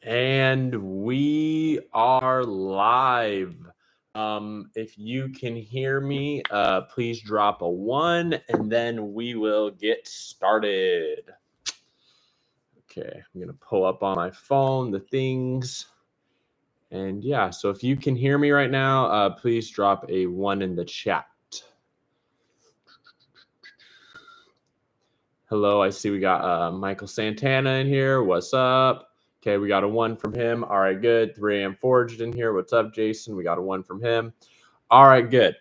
And we are live. If you can hear me, please drop a 1 and then we will get started. Okay, I'm going to pull up on my phone the things. And yeah, so if you can hear me right now, please drop a 1 in the chat. Hello, I see we got Michael Santana in here. What's up? Okay, we got a 1 from him. All right, good. 3 AM Forged in here. What's up, Jason? We got a 1 from him. All right, good.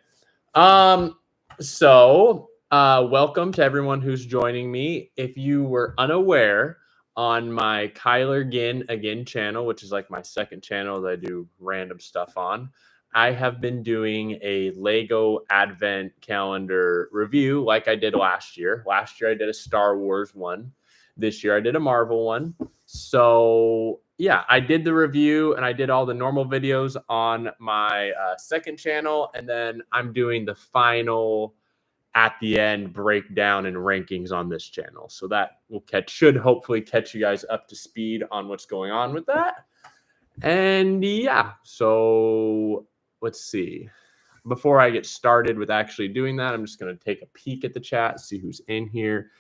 So welcome to everyone who's joining me. If you were unaware, on my KylerGinnAgain channel, which is like my second channel that I do random stuff on, I have been doing a Lego Advent calendar review like I did last year. Last year I did a Star Wars one. This year I did a Marvel one. So yeah, I did the review and I did all the normal videos on my second channel. And then I'm doing the final at the end breakdown and rankings on this channel. So that will should hopefully catch you guys up to speed on what's going on with that. And yeah, so let's see. Before I get started with actually doing that, I'm just going to take a peek at the chat, see who's in here.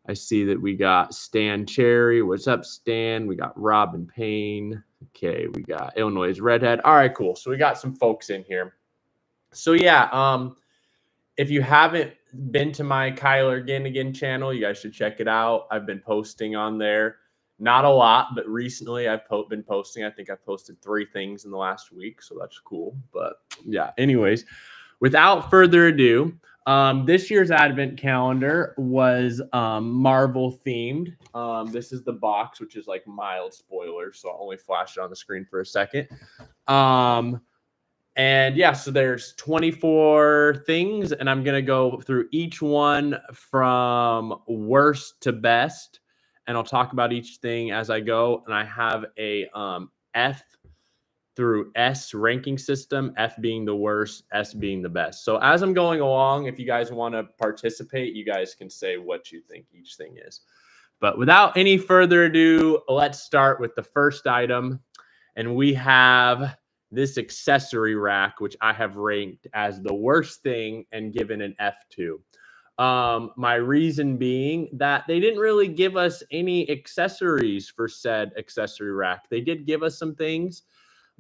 I see that we got Stan Cherry. What's up, Stan? We got Robin Payne. Okay, we got Illinois Redhead. All right, cool. So we got some folks in here. So yeah, if you haven't been to my KylerGinnAgain channel, you guys should check it out. I've been posting on there. Not a lot, but recently I've been posting. I think I've posted 3 things in the last week, so that's cool. But yeah, anyways, without further ado, this year's Advent calendar was Marvel themed. This is the box, which is like mild spoilers, so I'll only flash it on the screen for a second. And yeah, so there's 24 things, and I'm going to go through each one from worst to best, and I'll talk about each thing as I go. And I have a F through S ranking system, F being the worst, S being the best. So as I'm going along, if you guys want to participate, you guys can say what you think each thing is. But without any further ado, let's start with the first item, and we have this accessory rack, which I have ranked as the worst thing and given an F to. My reason being that they didn't really give us any accessories for said accessory rack. They did give us some things,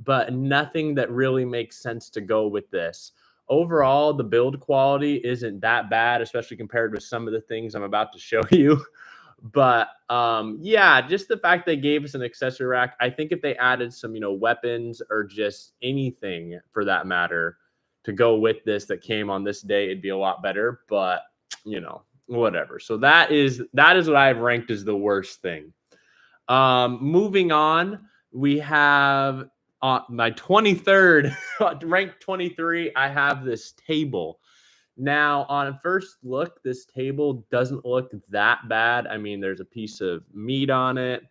but nothing that really makes sense to go with this. Overall, the build quality isn't that bad, especially compared with some of the things I'm about to show you. But yeah, just the fact they gave us an accessory rack. I think if they added some, weapons or just anything for that matter to go with this that came on this day, it'd be a lot better. But whatever. So that is what I've ranked as the worst thing. Moving on, we have my 23rd ranked 23. I have this table. Now, on first look, this table doesn't look that bad. I mean, there's a piece of meat on it.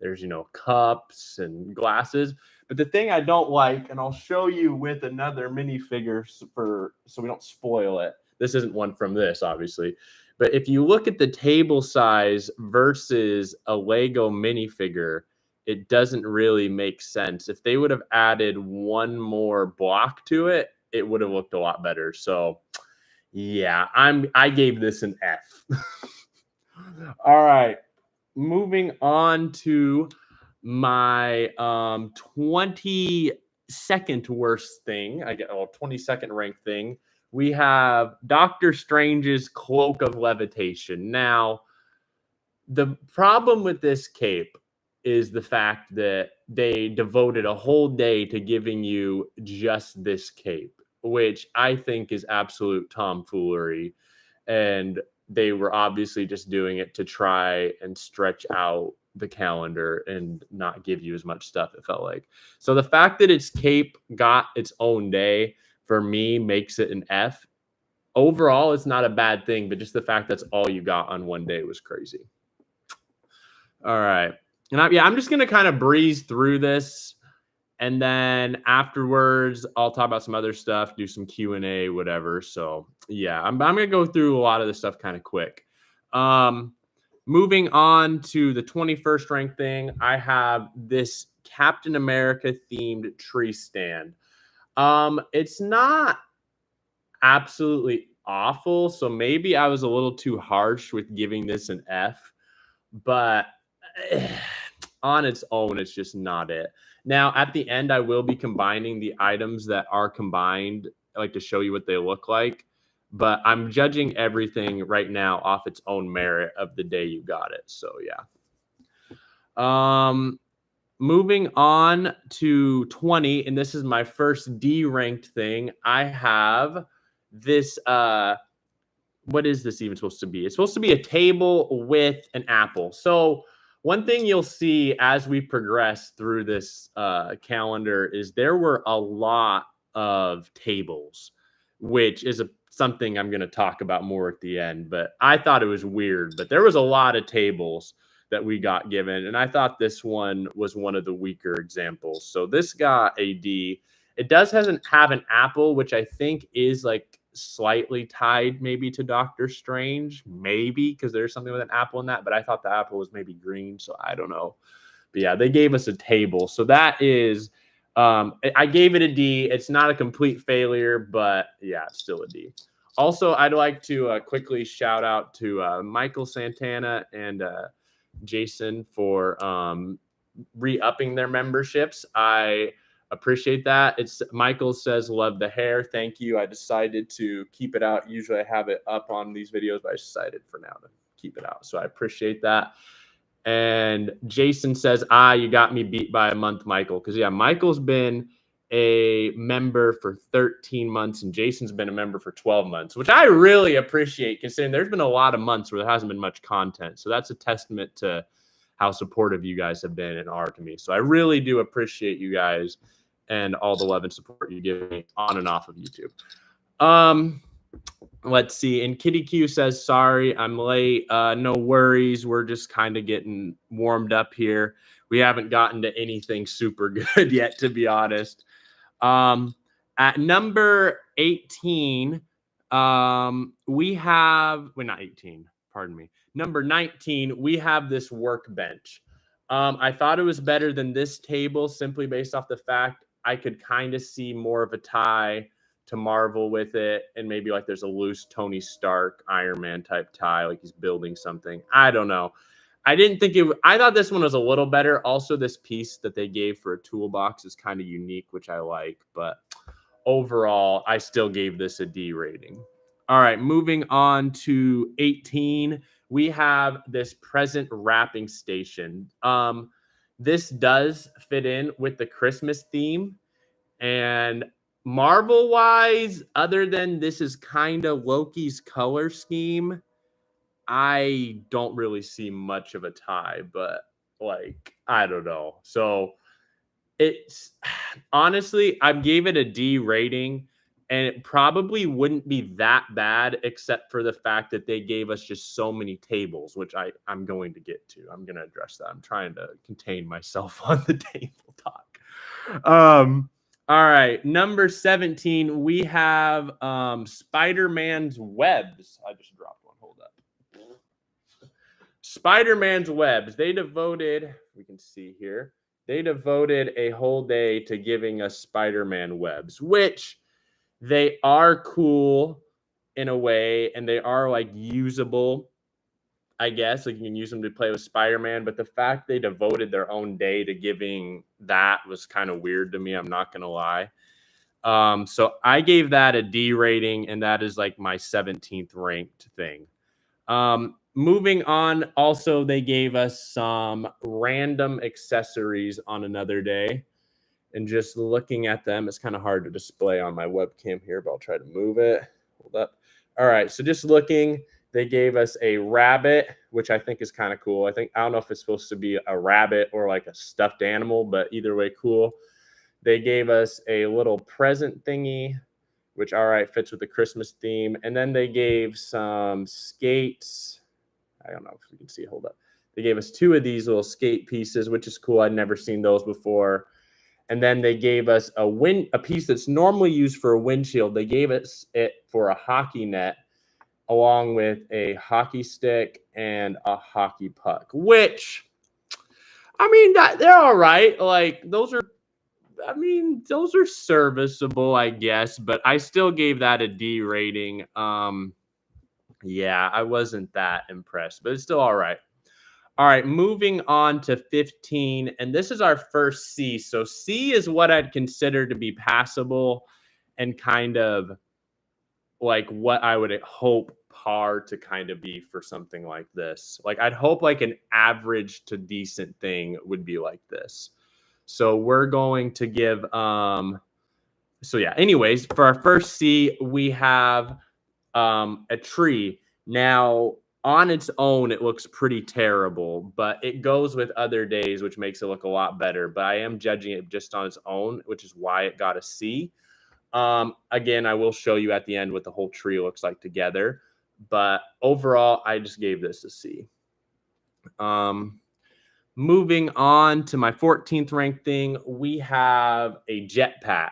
There's, cups and glasses. But the thing I don't like, and I'll show you with another minifigure so we don't spoil it. This isn't one from this, obviously. But if you look at the table size versus a Lego minifigure, it doesn't really make sense. If they would have added one more block to it, it would have looked a lot better. So yeah, I gave this an F. All right. Moving on to my 22nd worst thing. 22nd ranked thing. We have Doctor Strange's Cloak of Levitation. Now, the problem with this cape is the fact that they devoted a whole day to giving you just this cape, which I think is absolute tomfoolery. And they were obviously just doing it to try and stretch out the calendar and not give you as much stuff, it felt like. So the fact that its cape got its own day, for me, makes it an F. Overall, it's not a bad thing, but just the fact that's all you got on one day was crazy. All right. And I'm just going to kind of breeze through this. And then afterwards, I'll talk about some other stuff, do some Q&A, whatever. So yeah, I'm going to go through a lot of this stuff kind of quick. Moving on to the 21st ranked thing, I have this Captain America themed tree stand. It's not absolutely awful, so maybe I was a little too harsh with giving this an F, but on its own, it's just not it. Now, at the end, I will be combining the items that are combined, like to show you what they look like. But I'm judging everything right now off its own merit of the day you got it. So yeah. Moving on to 20, and this is my first D ranked thing. I have this. What is this even supposed to be? It's supposed to be a table with an apple. So one thing you'll see as we progress through this calendar is there were a lot of tables, which is something I'm going to talk about more at the end. But I thought it was weird, but there was a lot of tables that we got given. And I thought this one was one of the weaker examples. So this got a D. It does hasn't have an apple, which I think is like slightly tied maybe to Doctor Strange, maybe because there's something with an apple in that, but I thought the apple was maybe green, so I don't know. But yeah, they gave us a table. So that is, I gave it a D. It's not a complete failure, but yeah, it's still a D. Also, I'd like to quickly shout out to Michael Santana and Jason for re-upping their memberships. I appreciate that. It's Michael says, love the hair. Thank you. I decided to keep it out. Usually I have it up on these videos, but I decided for now to keep it out. So I appreciate that. And Jason says, you got me beat by a month, Michael. Because yeah, Michael's been a member for 13 months and Jason's been a member for 12 months, which I really appreciate considering there's been a lot of months where there hasn't been much content. So that's a testament to how supportive you guys have been and are to me. So I really do appreciate you guys and all the love and support you give me on and off of YouTube. Let's see. And Kitty Q says, sorry, I'm late. No worries. We're just kind of getting warmed up here. We haven't gotten to anything super good yet, to be honest. At number 18, we have, well, not 18, pardon me. Number 19, we have this workbench. I thought it was better than this table simply based off the fact I could kind of see more of a tie to Marvel with it. And maybe like there's a loose Tony Stark, Iron Man type tie, like he's building something. I don't know. I didn't think it, I thought this one was a little better. Also, this piece that they gave for a toolbox is kind of unique, which I like. But overall, I still gave this a D rating. All right, moving on to 18. We have this present wrapping station. This does fit in with the Christmas theme. And Marvel-wise, other than this is kind of Loki's color scheme, I don't really see much of a tie, but like, I don't know. So it's honestly, I gave it a D rating. And it probably wouldn't be that bad, except for the fact that they gave us just so many tables, which I'm going to get to. I'm going to address that. I'm trying to contain myself on the table talk. All right. Number 17, we have Spider-Man's webs. I just dropped one. Hold up. Spider-Man's webs. They devoted, we can see here, they devoted a whole day to giving us Spider-Man webs, which they are cool in a way, and they are like usable, I guess. Like you can use them to play with Spider-Man, but the fact they devoted their own day to giving that was kind of weird to me. I'm not going to lie. So I gave that a D rating, and that is like my 17th ranked thing. Moving on, also, they gave us some random accessories on another day. And just looking at them, it's kind of hard to display on my webcam here, but I'll try to move it. Hold up. All right. So just looking, they gave us a rabbit, which I think is kind of cool. I don't know if it's supposed to be a rabbit or like a stuffed animal, but either way, cool. They gave us a little present thingy, which, all right, fits with the Christmas theme. And then they gave some skates. I don't know if you can see. Hold up. They gave us 2 of these little skate pieces, which is cool. I'd never seen those before. And then they gave us a piece that's normally used for a windshield. They gave us it for a hockey net, along with a hockey stick and a hockey puck, which I mean, that they're all right. Like those are serviceable, I guess, but I still gave that a D rating. Yeah, I wasn't that impressed, but it's still all right. All right, moving on to 15, and this is our first C. So C is what I'd consider to be passable and kind of like what I would hope par to kind of be for something like this. Like I'd hope like an average to decent thing would be like this. So we're going to give so yeah, anyways, for our first C, we have a tree. Now, on its own, it looks pretty terrible, but it goes with other days, which makes it look a lot better. But I am judging it just on its own, which is why it got a C. Again, I will show you at the end what the whole tree looks like together. But overall, I just gave this a C. Moving on to my 14th ranked thing, we have a jetpack.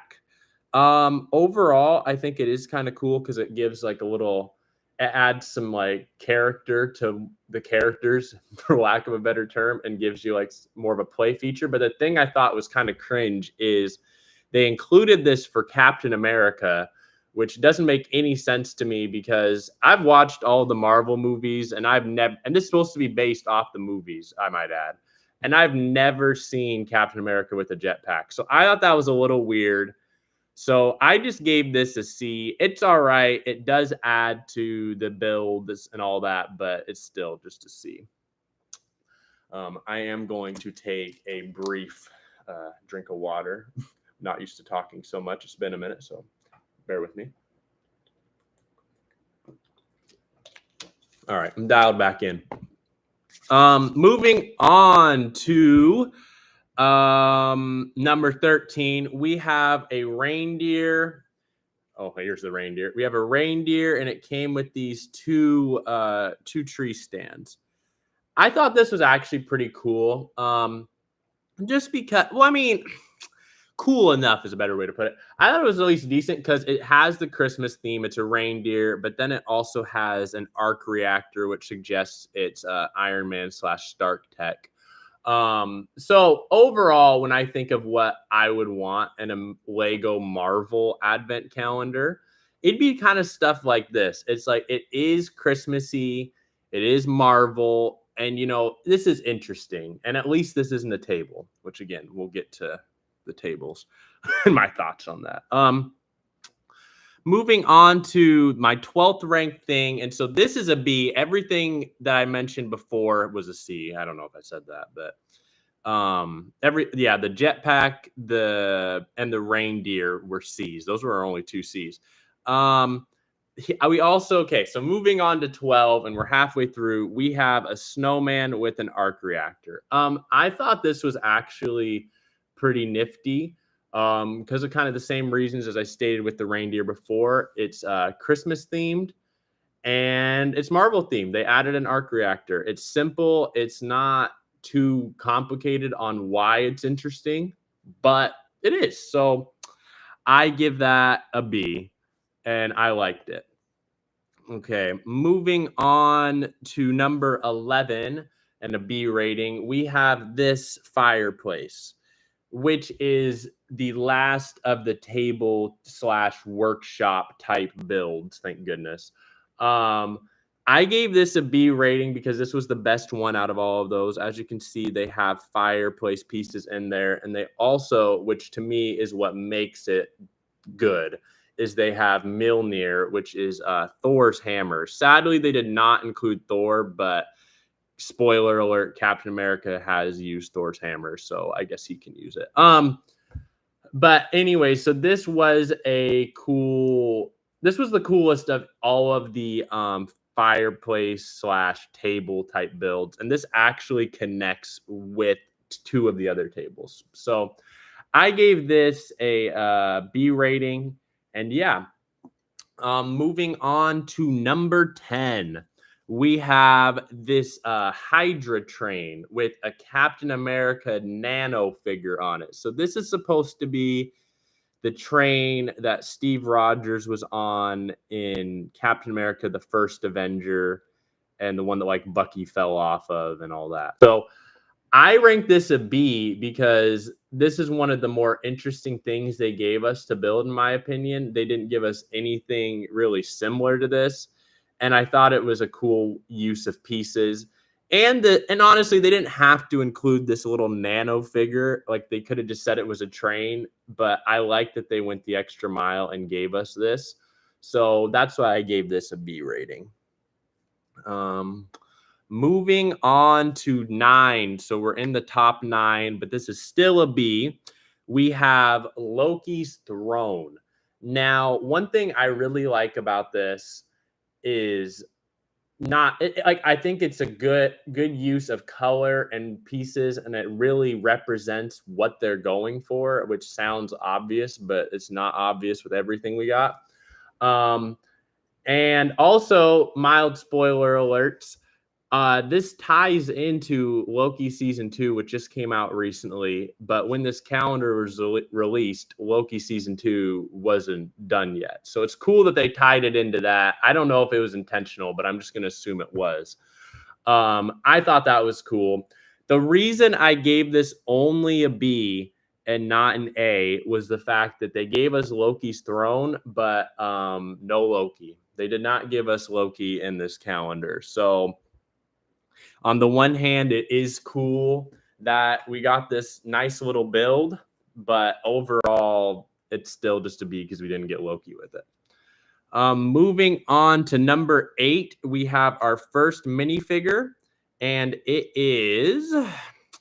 Overall, I think it is kind of cool because it gives like it adds some like character to the characters, for lack of a better term, and gives you like more of a play feature. But the thing I thought was kind of cringe is they included this for Captain America, which doesn't make any sense to me because I've watched all the Marvel movies and and this is supposed to be based off the movies, I might add. And I've never seen Captain America with a jetpack. So I thought that was a little weird. So I just gave this a C. It's all right. It does add to the builds and all that, but it's still just a C. I am going to take a brief drink of water. Not used to talking so much. It's been a minute, so bear with me. All right, I'm dialed back in. Moving on to number 13, we have a reindeer. Oh, here's the reindeer. We have a reindeer, and it came with these two tree stands. I thought this was actually pretty cool. Just because, well, I mean, cool enough is a better way to put it. I thought it was at least decent because it has the Christmas theme. It's a reindeer, but then it also has an arc reactor, which suggests it's Iron Man / Stark tech. So overall, when I think of what I would want in a Lego Marvel advent calendar, it'd be kind of stuff like this. It's like it is Christmassy, it is Marvel, and this is interesting. And at least this isn't a table, which again, we'll get to the tables and my thoughts on that. Moving on to my 12th ranked thing. And so this is a B. Everything that I mentioned before was a C. I don't know if I said that, but the jetpack, and the reindeer were C's. Those were our only two C's. So moving on to 12, and we're halfway through, we have a snowman with an arc reactor. I thought this was actually pretty nifty. Because of kind of the same reasons as I stated with the reindeer before. It's Christmas themed and it's Marvel themed. They added an arc reactor. It's simple. It's not too complicated on why it's interesting, but it is. So I give that a B, and I liked it. Okay, moving on to number 11 and a B rating, we have this fireplace, which is the last of the table / workshop type builds. Thank goodness. I gave this a B rating because this was the best one out of all of those. As you can see, they have fireplace pieces in there. And they also, which to me is what makes it good, is they have Mjolnir, which is Thor's hammer. Sadly, they did not include Thor, but spoiler alert, Captain America has used Thor's hammer, so I guess he can use it. But anyway, so this was the coolest of all of the fireplace / table type builds, and this actually connects with two of the other tables. So I gave this a B rating, and yeah. Moving on to number 10. We have this Hydra train with a Captain America nano figure on it. So this is supposed to be the train that Steve Rogers was on in Captain America, the First Avenger, and the one that like Bucky fell off of and all that. So I rank this a B because this is one of the more interesting things they gave us to build, in my opinion. They didn't give us anything really similar to this. And I thought it was a cool use of pieces. And honestly, they didn't have to include this little nano figure. Like they could have just said it was a train, but I like that they went the extra mile and gave us this. So that's why I gave this a B rating. Moving on to 9. So we're in the top 9, but this is still a B. We have Loki's Throne. Now, one thing I really like about this is I think it's a good use of color and pieces, and it really represents what they're going for, which sounds obvious, but it's not obvious with everything we got. And also, mild spoiler alerts. This ties into Loki season 2, which just came out recently. But when this calendar was released, Loki season 2 wasn't done yet. So it's cool that they tied it into that. I don't know if it was intentional, but I'm just going to assume it was. I thought that was cool. The reason I gave this only a B and not an A was the fact that they gave us Loki's Throne, but no Loki. They did not give us Loki in this calendar. So on the one hand, it is cool that we got this nice little build, but overall, it's still just a B because we didn't get Loki with it. Moving on to number 8, we have our first minifigure, and it is,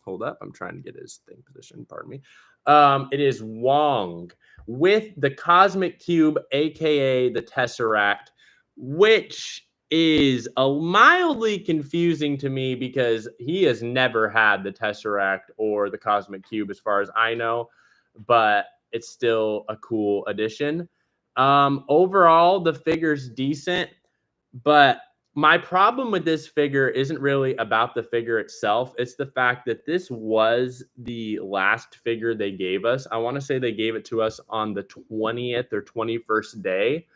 hold up, I'm trying to get his thing positioned, pardon me. It is Wong with the Cosmic Cube, aka the Tesseract, which is a mildly confusing to me because he has never had the Tesseract or the Cosmic Cube as far as I know, but it's still a cool addition. Overall, the figure's decent, but my problem with this figure isn't really about the figure itself. It's the fact that this was the last figure they gave us. I want to say they gave it to us on the 20th or 21st day.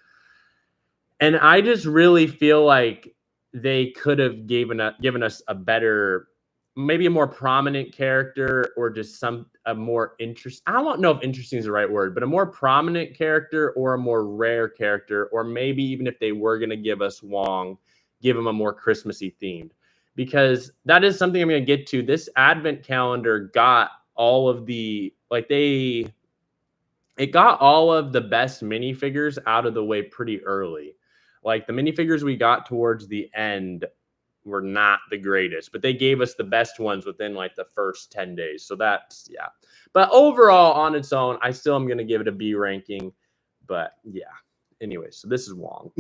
And I just really feel like they could have given us a better, maybe a more prominent character, or just a more interest. I don't know if interesting is the right word, but a more prominent character or a more rare character, or maybe even if they were going to give us Wong, give him a more Christmassy themed, because that is something I'm going to get to. This advent calendar got all of it got all of the best minifigures out of the way pretty early. Like the minifigures we got towards the end were not the greatest, but they gave us the best ones within like the first 10 days. So that's, yeah. But overall, on its own, I still am going to give it a B ranking. But yeah. Anyway, so this is Wong.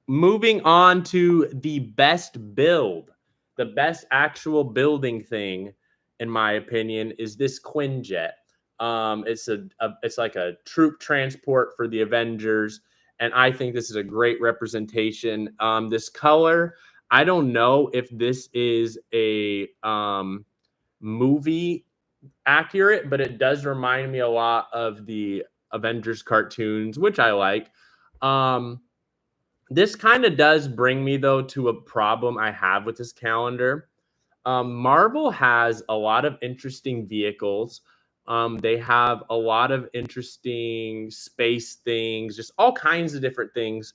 Moving on to the best build. The best actual building thing, in my opinion, is this Quinjet. It's like a troop transport for the Avengers, and I think this is a great representation. This color, I don't know if this is a movie accurate, but it does remind me a lot of the Avengers cartoons, which I like. This kind of does bring me, though, to a problem I have with this calendar. Marvel has a lot of interesting vehicles. They have a lot of interesting space things, just all kinds of different things.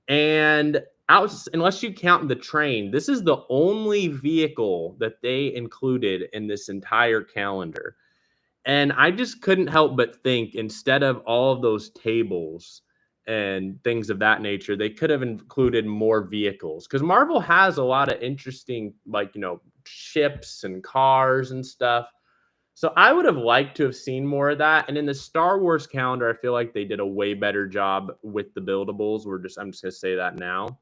And unless you count the train, this is the only vehicle that they included in this entire calendar. And I just couldn't help but think, instead of all of those tables and things of that nature, they could have included more vehicles, because Marvel has a lot of interesting, ships and cars and stuff. So I would have liked to have seen more of that. And in the Star Wars calendar, I feel like they did a way better job with the buildables. I'm just going to say that now.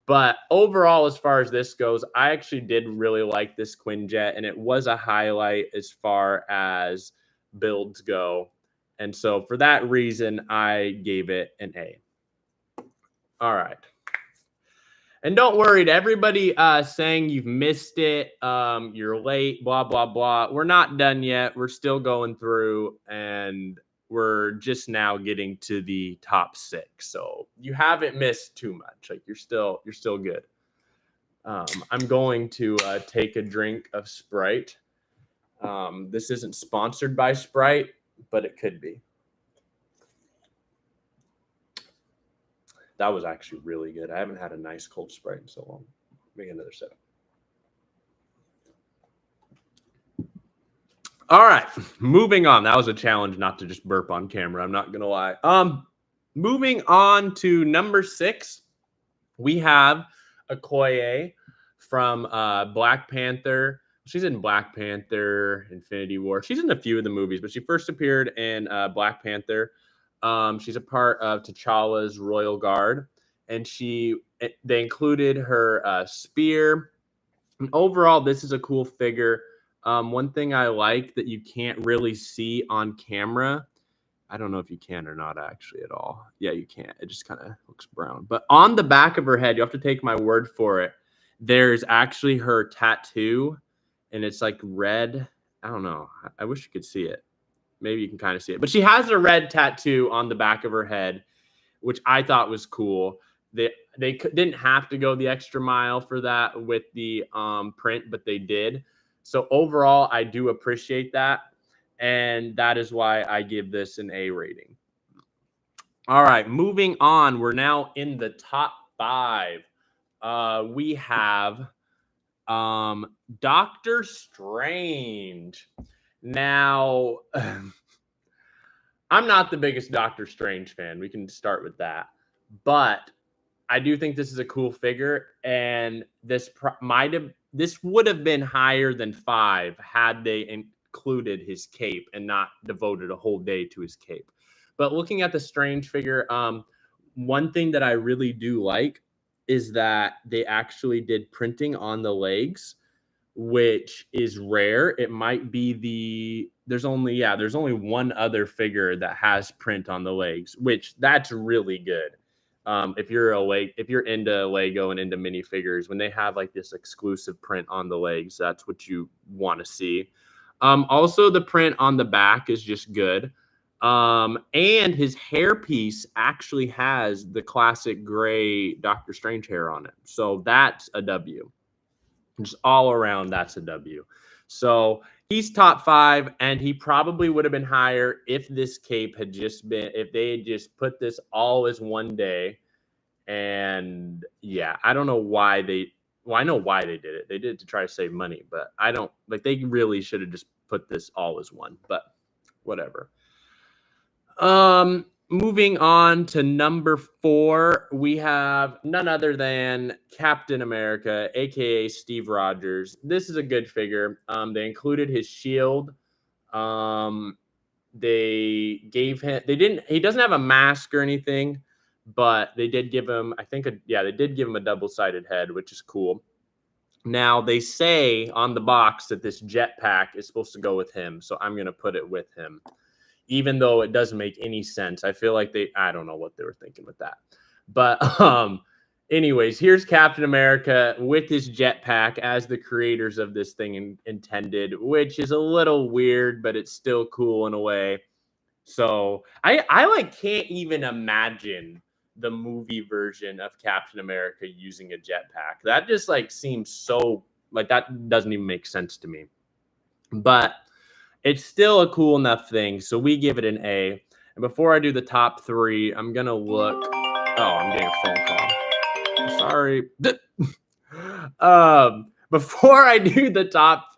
But overall, as far as this goes, I actually did really like this Quinjet, and it was a highlight as far as builds go. And so for that reason, I gave it an A. All right. And don't worry, to everybody saying you've missed it, you're late, blah, blah, blah. We're not done yet. We're still going through, and we're just now getting to the top 6. So you haven't missed too much. Like you're still good. I'm going to take a drink of Sprite. This isn't sponsored by Sprite, but it could be. That was actually really good. I haven't had a nice cold Sprite in so long. Make another sip. All right, moving on. That was a challenge not to just burp on camera. I'm not gonna lie. Moving on to number 6, we have Okoye from Black Panther. She's in Black Panther, Infinity War. She's in a few of the movies, but she first appeared in Black Panther. She's a part of T'Challa's Royal Guard, and they included her spear. And overall, this is a cool figure. One thing I like that you can't really see on camera, I don't know if you can or not actually at all. Yeah, you can't. It just kind of looks brown. But on the back of her head, you have to take my word for it, there's actually her tattoo, and it's like red. I don't know. I wish you could see it. Maybe you can kind of see it. But she has a red tattoo on the back of her head, which I thought was cool. They didn't have to go the extra mile for that with the print, but they did. So overall, I do appreciate that. And that is why I give this an A rating. All right, moving on. We're now in the top 5. We have Doctor Strange. Now, I'm not the biggest Doctor Strange fan. We can start with that. But I do think this is a cool figure, and this would have been higher than 5 had they included his cape and not devoted a whole day to his cape. But looking at the Strange figure, one thing that I really do like is that they actually did printing on the legs, which is rare. It might be there's only one other figure that has print on the legs, which that's really good. If you're into Lego and into minifigures, when they have like this exclusive print on the legs, that's what you want to see. Also, the print on the back is just good. And his hairpiece actually has the classic gray Doctor Strange hair on it. So that's a W. Just all around, that's a W. So he's top 5, and he probably would have been higher if this cape had if they had just put this all as one day. And yeah, I don't know why I know why they did it. They did it to try to save money, but they really should have just put this all as one, but whatever. Moving on to number 4, we have none other than Captain America, aka Steve Rogers. This is a good figure. They included his shield. He doesn't have a mask or anything, but they did give him, they did give him a double-sided head, which is cool. Now, they say on the box that this jetpack is supposed to go with him, so I'm going to put it with him. Even though it doesn't make any sense. I feel like I don't know what they were thinking with that. But anyways, here's Captain America with his jetpack as the creators of this thing intended, which is a little weird, but it's still cool in a way. So I can't even imagine the movie version of Captain America using a jetpack. That just seems so that doesn't even make sense to me. But it's still a cool enough thing, so we give it an A. And before I do the top 3, I'm going to look. Oh, I'm getting a phone call. Sorry. Before I do the top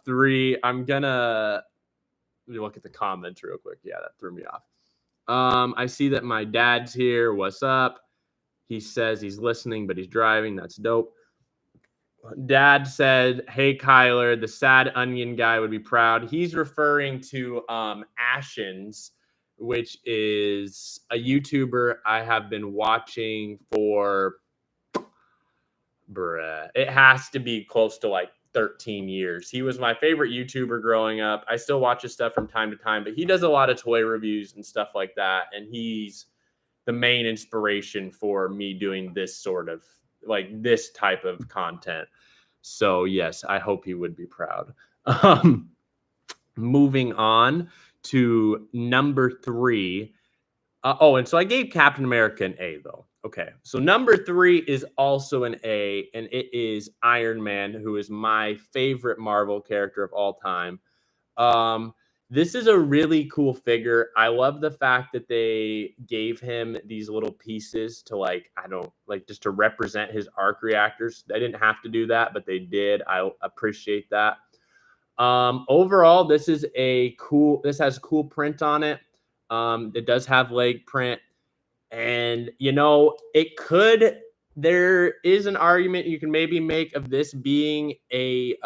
3, I'm going to look at the comments real quick. Yeah, that threw me off. I see that my dad's here. What's up? He says he's listening, but he's driving. That's dope. Dad said, "Hey, Kyler, the sad onion guy would be proud." He's referring to Ashens, which is a YouTuber I have been watching for, it has to be close to 13 years. He was my favorite YouTuber growing up. I still watch his stuff from time to time, but he does a lot of toy reviews and stuff like that, and he's the main inspiration for me doing this sort of this type of content. So yes, I hope he would be proud. Moving on to number 3. And so I gave Captain America an A though. Okay, so number 3 is also an A, and it is Iron Man, who is my favorite Marvel character of all time. Um, this is a really cool figure. I love the fact that they gave him these little pieces to like, I don't like just to represent his arc reactors. They didn't have to do that, but they did. I appreciate that. Overall, this has cool print on it. It does have leg print. And there is an argument you can maybe make of this being a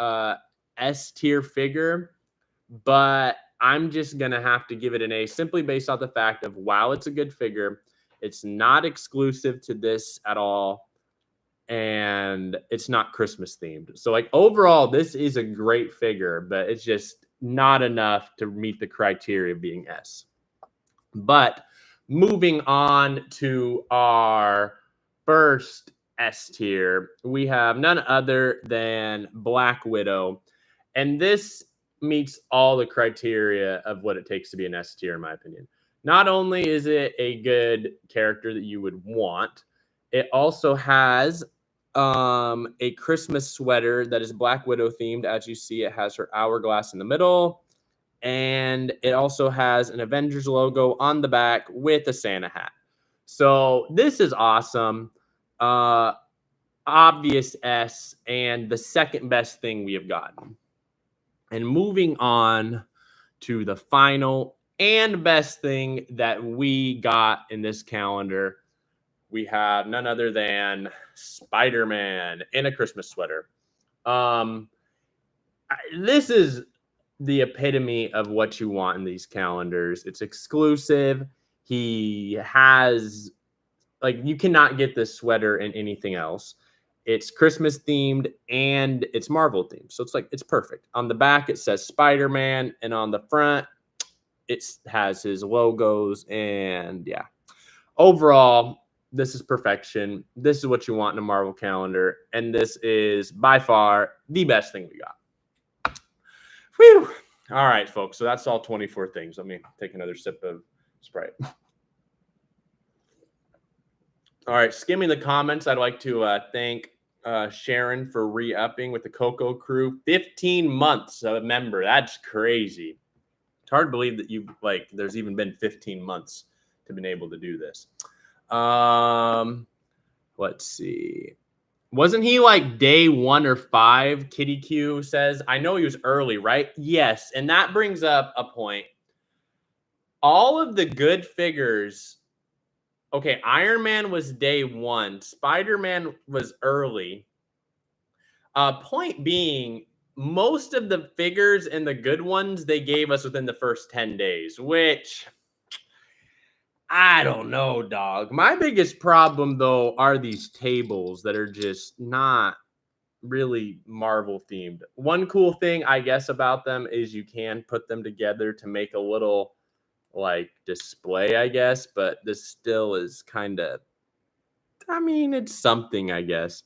S tier figure, but I'm just gonna have to give it an A simply based off the fact of wow, it's a good figure. It's not exclusive to this at all, and it's not Christmas themed. So like overall, this is a great figure, but it's just not enough to meet the criteria of being S. But moving on to our first S tier, we have none other than Black Widow. And this meets all the criteria of what it takes to be an S tier, in my opinion. Not only is it a good character that you would want, it also has a Christmas sweater that is Black Widow themed. As you see, it has her hourglass in the middle, and it also has an Avengers logo on the back with a Santa hat. So this is awesome. Obvious S, and the second best thing we have gotten. And moving on to the final and best thing that we got in this calendar, we have none other than Spider-Man in a Christmas sweater. This is the epitome of what you want in these calendars. It's exclusive. He has, like, you cannot get this sweater in anything else. It's Christmas themed and it's Marvel themed. So it's perfect. On the back, it says Spider-Man, and on the front, it has his logos. And yeah, overall, this is perfection. This is what you want in a Marvel calendar. And this is by far the best thing we got. Whew. All right, folks. So that's all 24 things. Let me take another sip of Sprite. All right, skimming the comments, I'd like to thank Sharon for re-upping with the Coco Crew. 15 months of a member. That's crazy. It's hard to believe that there's even been 15 months to been able to do this. Let's see. Wasn't he like day 1 or 5? Kitty Q says. I know he was early, right? Yes, and that brings up a point. All of the good figures. Okay, Iron Man was day 1. Spider-Man was early. Point being, most of the figures and the good ones they gave us within the first 10 days, which I don't know, dog. My biggest problem, though, are these tables that are just not really Marvel themed. One cool thing, I guess, about them is you can put them together to make a little like display, I guess, but this still is kind of, I mean, it's something, I guess.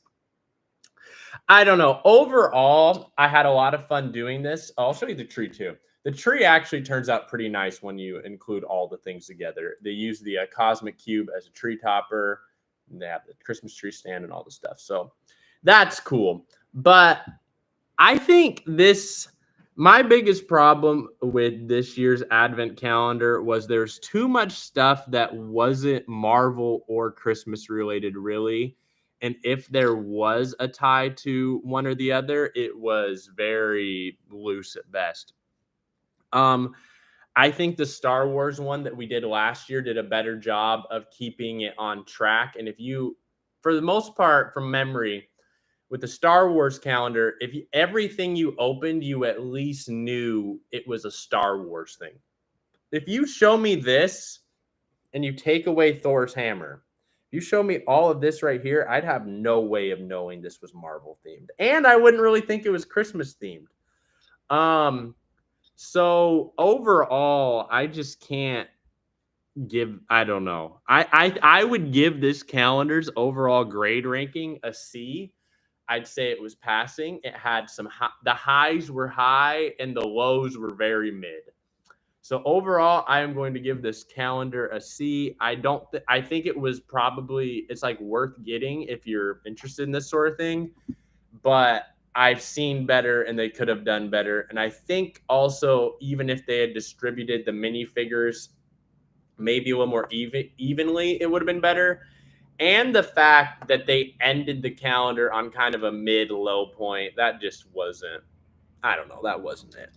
I don't know. Overall, I had a lot of fun doing this. I'll show you the tree too. The tree actually turns out pretty nice when you include all the things together. They use the Cosmic Cube as a tree topper, and they have the Christmas tree stand and all the stuff. So that's cool. But I think my biggest problem with this year's Advent calendar was there's too much stuff that wasn't Marvel or Christmas related, really. And if there was a tie to one or the other, it was very loose at best. I think the Star Wars one that we did last year did a better job of keeping it on track. And for the most part, from memory, with the Star Wars calendar, everything you opened, you at least knew it was a Star Wars thing. If you show me this and you take away Thor's hammer, you show me all of this right here, I'd have no way of knowing this was Marvel themed. And I wouldn't really think it was Christmas themed. So overall, I just can't I don't know. I would give this calendar's overall grade ranking a C. I'd say it was passing. It had the highs were high and the lows were very mid. So overall, I am going to give this calendar a C. I think it was probably, it's like worth getting if you're interested in this sort of thing, but I've seen better and they could have done better. And I think also, even if they had distributed the minifigures maybe a little more evenly, it would have been better. And the fact that they ended the calendar on kind of a mid-low point, that just wasn't, I don't know, that wasn't it.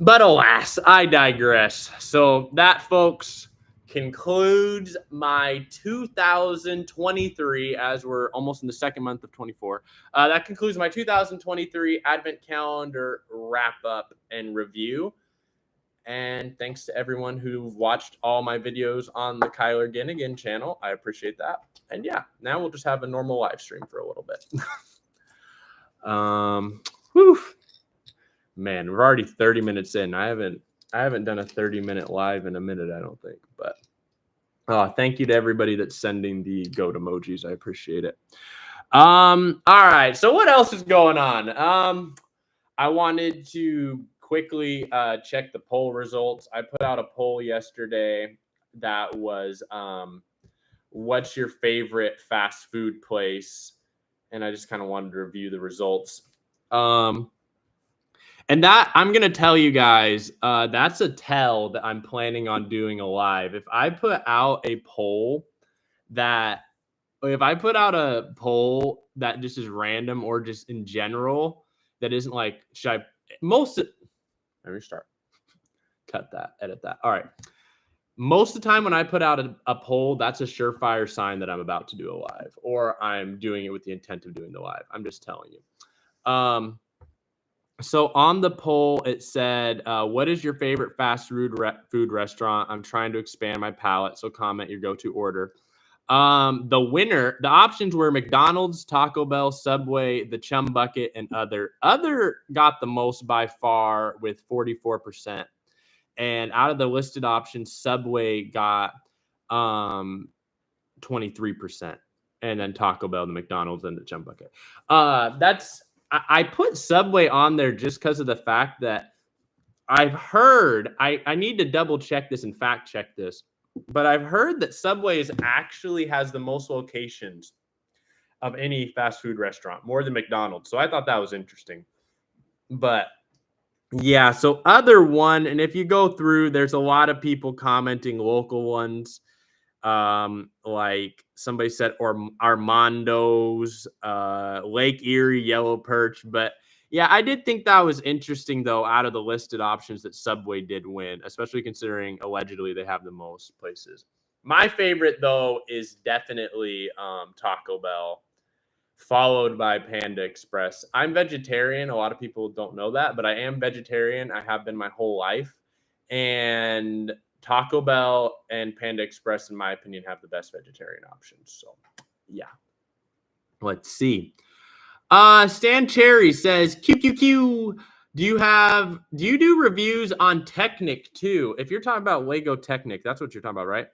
But alas, I digress. So that, folks, concludes my 2023, as we're almost in the second month of 24. That concludes my 2023 Advent Calendar wrap-up and review. And thanks to everyone who watched all my videos on the KylerGinnAgain channel. I appreciate that. And yeah, now we'll just have a normal live stream for a little bit. Whew. Man, we're already 30 minutes in. I haven't done a 30-minute live in a minute, I don't think. But thank you to everybody that's sending the goat emojis. I appreciate it. All right. So what else is going on? I wanted to quickly check the poll results. I put out a poll yesterday that was what's your favorite fast food place? And I just kind of wanted to review the results. And that, I'm going to tell you guys, that's a tell that I'm planning on doing a live. If I put out a poll that just is random or just in general, that isn't like, let me start. Cut that, edit that. All right. Most of the time when I put out a poll, that's a surefire sign that I'm about to do a live, or I'm doing it with the intent of doing the live. I'm just telling you. So on the poll, it said, what is your favorite fast food restaurant? I'm trying to expand my palate, so comment your go-to order. The options were McDonald's, Taco Bell, Subway, the Chum Bucket, and other. Other got the most by far with 44%. And out of the listed options, Subway got 23%. And then Taco Bell, the McDonald's, and the Chum Bucket. I put Subway on there just because of the fact that I've heard, I need to double check this and fact check this, but I've heard that Subway actually has the most locations of any fast food restaurant, more than McDonald's. So I thought that was interesting. But yeah, so other one, and if you go through, there's a lot of people commenting local ones. Like somebody said, or Armando's, Lake Erie, Yellow Perch. But yeah, I did think that was interesting, though, out of the listed options that Subway did win, especially considering allegedly they have the most places. My favorite, though, is definitely Taco Bell, followed by Panda Express. I'm vegetarian. A lot of people don't know that, but I am vegetarian. I have been my whole life. And Taco Bell and Panda Express, in my opinion, have the best vegetarian options. So, yeah. Let's see. Stan Cherry says, QQQ, do you do reviews on Technic too? If you're talking about Lego Technic, that's what you're talking about, right?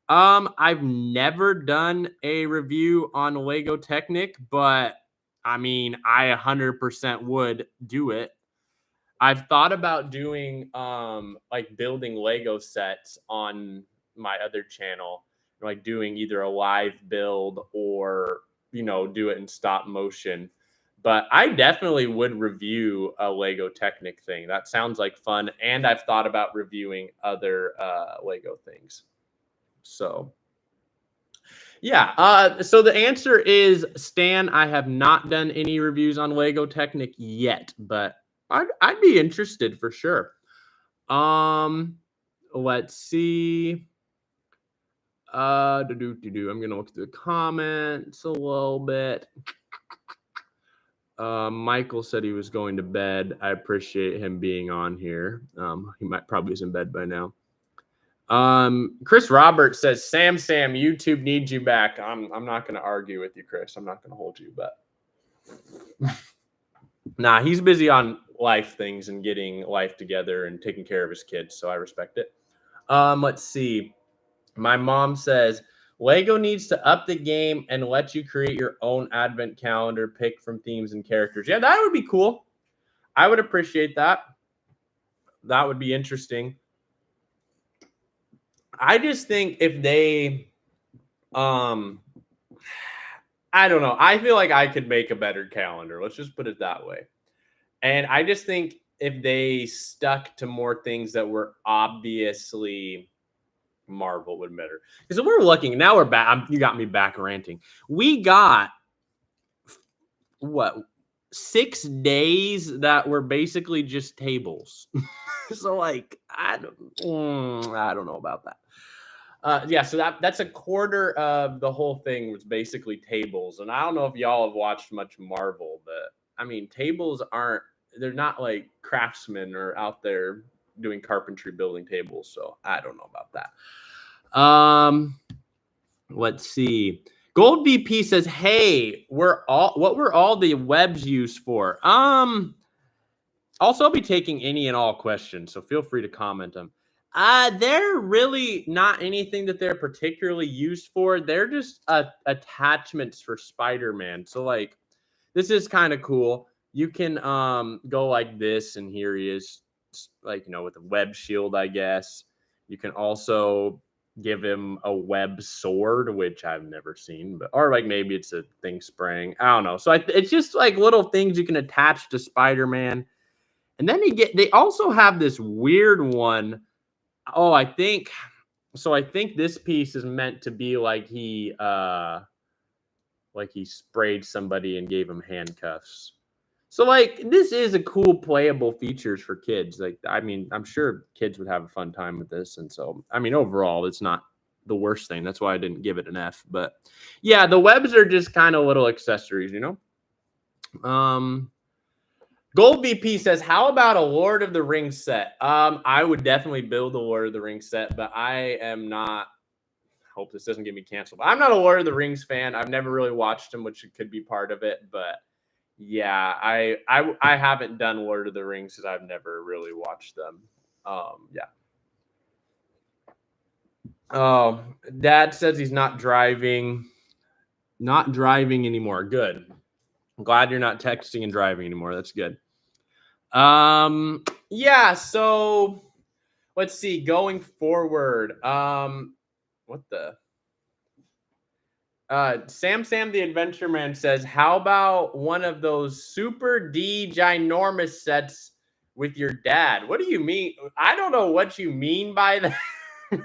I've never done a review on Lego Technic, but I mean, I 100% would do it. I've thought about doing like building Lego sets on my other channel, like doing either a live build or, do it in stop motion. But I definitely would review a Lego Technic thing. That sounds like fun. And I've thought about reviewing other Lego things. So, yeah. So the answer is, Stan, I have not done any reviews on Lego Technic yet, but I'd be interested for sure. Let's see. I'm gonna look through the comments a little bit. Michael said he was going to bed. I appreciate him being on here. He probably is in bed by now. Chris Roberts says, Sam, YouTube needs you back. I'm not going to argue with you, Chris. I'm not going to hold you, but nah, he's busy on life things and getting life together and taking care of his kids. So I respect it. Let's see. My mom says, Lego needs to up the game and let you create your own advent calendar, pick from themes and characters. Yeah, that would be cool. I would appreciate that. That would be interesting. I just think if they, I don't know. I feel like I could make a better calendar. Let's just put it that way. And I just think if they stuck to more things that were obviously Marvel would better. Because we're looking now, we're back. You got me back ranting. We got what 6 days that were basically just tables. So like I don't know about that. Yeah, so that's a quarter of the whole thing was basically tables. And I don't know if y'all have watched much Marvel, but I mean, tables they're not like craftsmen or out there doing carpentry building tables. So I don't know about that. Let's see. Gold VP says, "Hey, what were all the webs used for?" Also, I'll be taking any and all questions, so feel free to comment them. They're really not anything that they're particularly used for. They're just attachments for Spider-Man. So like, this is kind of cool. You can go like this, and here he is, like, with a web shield, I guess. You can also give him a web sword, which I've never seen, or like maybe it's a thing spraying. I don't know. So it's just like little things you can attach to Spider-Man. And then they also have this weird one. Oh, I think this piece is meant to be like he sprayed somebody and gave him handcuffs. So like this is a cool playable features for kids. Like, I mean, I'm sure kids would have a fun time with this. And so, I mean, overall, it's not the worst thing. That's why I didn't give it an F. But yeah, the webs are just kind of little accessories, Gold VP says, "How about a Lord of the Rings set?" I would definitely build a Lord of the Rings set, but I am not. Hope this doesn't get me canceled. But I'm not a Lord of the Rings fan. I've never really watched them, which could be part of it. But yeah, I haven't done Lord of the Rings because I've never really watched them. Yeah. Oh, Dad says he's not driving anymore. Good. I'm glad you're not texting and driving anymore. That's good. Yeah, so let's see, going forward. What the Sam the Adventure Man says, "How about one of those super D ginormous sets with your dad?" What do you mean? I don't know what you mean by that.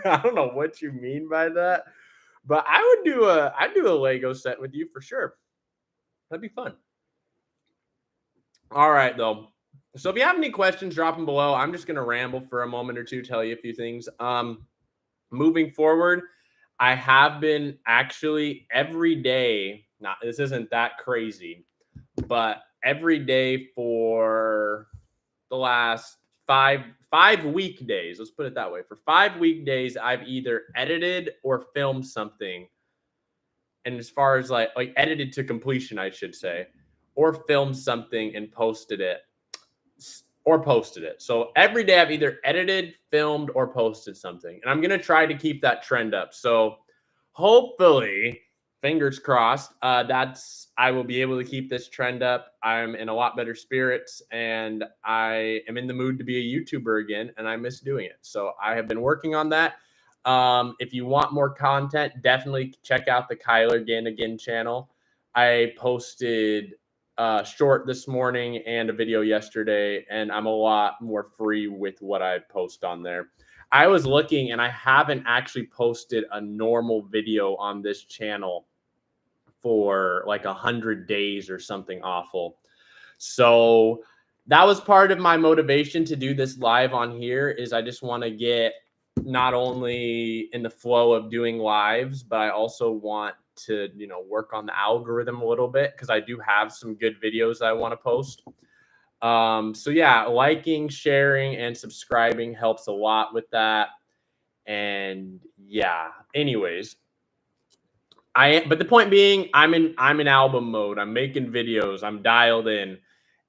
I don't know what you mean by that. But I'd do a Lego set with you for sure. That'd be fun. All right, though. So if you have any questions, drop them below. I'm just going to ramble for a moment or two, tell you a few things. Moving forward, I have been actually every day. Now, this isn't that crazy, but every day for the last five weekdays, let's put it that way. For 5 weekdays, I've either edited or filmed something. And as far as like edited to completion, I should say, or filmed something and posted it. So every day I've either edited, filmed, or posted something. And I'm going to try to keep that trend up. So hopefully, fingers crossed, I will be able to keep this trend up. I'm in a lot better spirits, and I am in the mood to be a YouTuber again, and I miss doing it. So I have been working on that. If you want more content, definitely check out the KylerGinnAgain channel. I posted short this morning and a video yesterday, and I'm a lot more free with what I post on there. I was looking, and I haven't actually posted a normal video on this channel for like 100 days or something awful. So that was part of my motivation to do this live on here. Is I just want to get not only in the flow of doing lives, but I also want to work on the algorithm a little bit, because I do have some good videos I want to post. So yeah, liking, sharing, and subscribing helps a lot with that. And yeah, anyways, but the point being, I'm in album mode. I'm making videos. I'm dialed in.